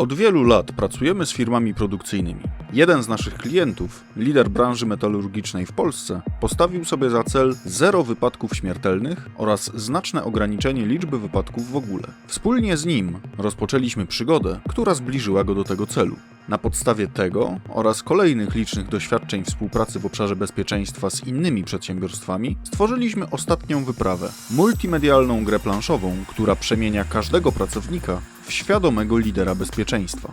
Od wielu lat pracujemy z firmami produkcyjnymi. Jeden z naszych klientów, lider branży metalurgicznej w Polsce, postawił sobie za cel 0 wypadków śmiertelnych oraz znaczne ograniczenie liczby wypadków w ogóle. Wspólnie z nim rozpoczęliśmy przygodę, która zbliżyła go do tego celu. Na podstawie tego oraz kolejnych licznych doświadczeń współpracy w obszarze bezpieczeństwa z innymi przedsiębiorstwami stworzyliśmy ostatnią wyprawę, multimedialną grę planszową, która przemienia każdego pracownika w świadomego lidera bezpieczeństwa.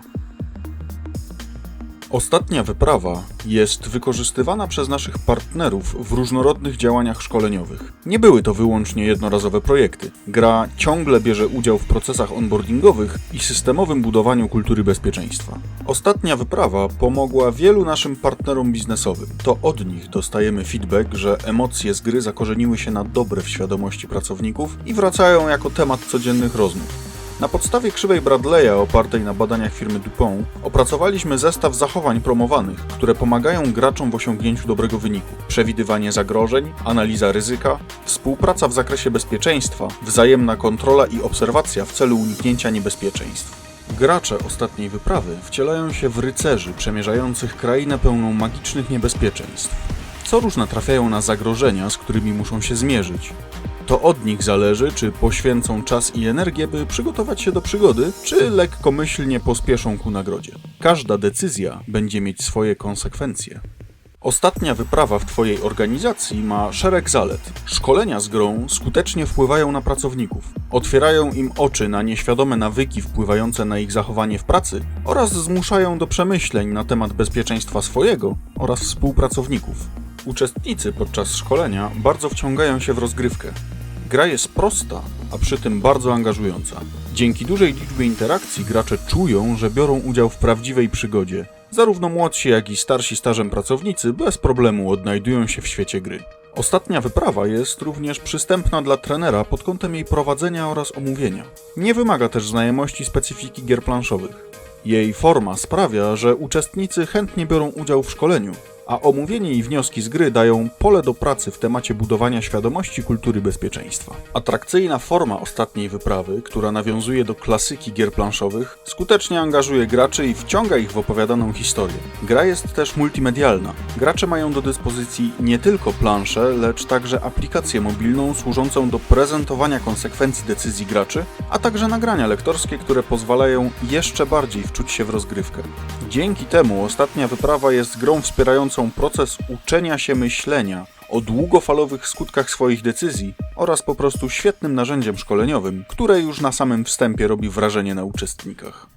Ostatnia wyprawa jest wykorzystywana przez naszych partnerów w różnorodnych działaniach szkoleniowych. Nie były to wyłącznie jednorazowe projekty. Gra ciągle bierze udział w procesach onboardingowych i systemowym budowaniu kultury bezpieczeństwa. Ostatnia wyprawa pomogła wielu naszym partnerom biznesowym. To od nich dostajemy feedback, że emocje z gry zakorzeniły się na dobre w świadomości pracowników i wracają jako temat codziennych rozmów. Na podstawie krzywej Bradley'a opartej na badaniach firmy DuPont opracowaliśmy zestaw zachowań promowanych, które pomagają graczom w osiągnięciu dobrego wyniku. Przewidywanie zagrożeń, analiza ryzyka, współpraca w zakresie bezpieczeństwa, wzajemna kontrola i obserwacja w celu uniknięcia niebezpieczeństw. Gracze ostatniej wyprawy wcielają się w rycerzy przemierzających krainę pełną magicznych niebezpieczeństw. Co róż natrafiają na zagrożenia, z którymi muszą się zmierzyć. To od nich zależy, czy poświęcą czas i energię, by przygotować się do przygody, czy lekkomyślnie pospieszą ku nagrodzie. Każda decyzja będzie mieć swoje konsekwencje. Ostatnia wyprawa w Twojej organizacji ma szereg zalet. Szkolenia z grą skutecznie wpływają na pracowników. Otwierają im oczy na nieświadome nawyki wpływające na ich zachowanie w pracy oraz zmuszają do przemyśleń na temat bezpieczeństwa swojego oraz współpracowników. Uczestnicy podczas szkolenia bardzo wciągają się w rozgrywkę. Gra jest prosta, a przy tym bardzo angażująca. Dzięki dużej liczbie interakcji gracze czują, że biorą udział w prawdziwej przygodzie. Zarówno młodsi, jak i starsi stażem pracownicy bez problemu odnajdują się w świecie gry. Ostatnia wyprawa jest również przystępna dla trenera pod kątem jej prowadzenia oraz omówienia. Nie wymaga też znajomości specyfiki gier planszowych. Jej forma sprawia, że uczestnicy chętnie biorą udział w szkoleniu, a omówienie i wnioski z gry dają pole do pracy w temacie budowania świadomości kultury bezpieczeństwa. Atrakcyjna forma ostatniej wyprawy, która nawiązuje do klasyki gier planszowych, skutecznie angażuje graczy i wciąga ich w opowiadaną historię. Gra jest też multimedialna. Gracze mają do dyspozycji nie tylko planszę, lecz także aplikację mobilną służącą do prezentowania konsekwencji decyzji graczy, a także nagrania lektorskie, które pozwalają jeszcze bardziej wczuć się w rozgrywkę. Dzięki temu ostatnia wyprawa jest grą wspierającą proces uczenia się myślenia o długofalowych skutkach swoich decyzji oraz po prostu świetnym narzędziem szkoleniowym, które już na samym wstępie robi wrażenie na uczestnikach.